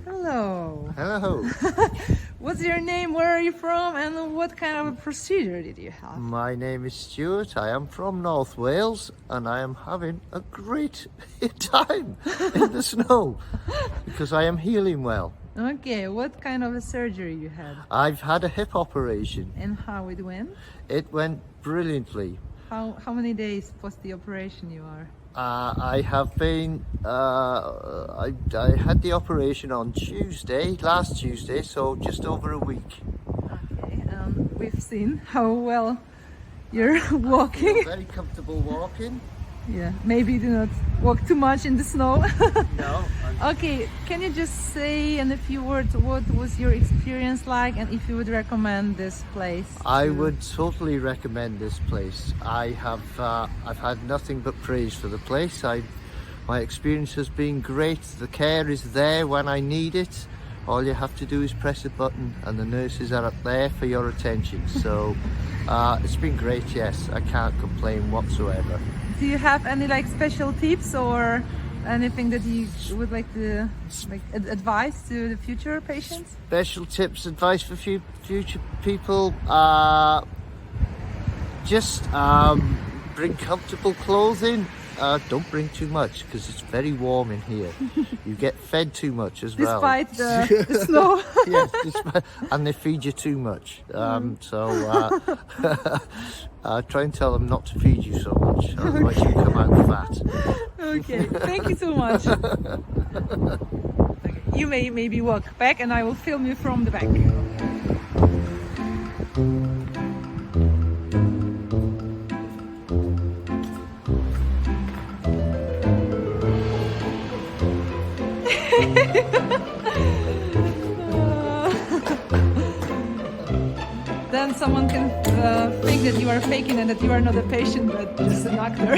Hello. Hello, What's your name? Where are you from? And what kind of a procedure did you have? my name is Stuart. I am from North Wales and I am having a great time in the snow because I am healing well. Okay, what kind of a surgery you had? I've had a hip operation. And how it went? It went brilliantly. How many days post the operation you are? I have been, I had the operation on last Tuesday, so just over a week. Okay, we've seen how well you're walking. Very comfortable walking. Yeah, maybe do not walk too much in the snow. No, Okay, can you just say in a few words what was your experience like and if you would recommend this place? I to- would totally recommend this place. I've had nothing but praise for the place. My experience has been great. The care is there when I need it. All you have to do is press a button and the nurses are up there for your attention. So it's been great, yes. I can't complain whatsoever. Do you have any like special tips or anything that you would like to advise to the future patients? Special tips, advice for future people. Just bring comfortable clothing. Don't bring too much because it's very warm in here. You get fed too much as well. Despite the snow. Yes, and they feed you too much. Try and tell them not to feed you so much, otherwise you come out fat. Okay, thank you so much. Okay, you may maybe walk back and I will film you from the back. Then someone can think that you are faking and that you are not a patient but just an actor.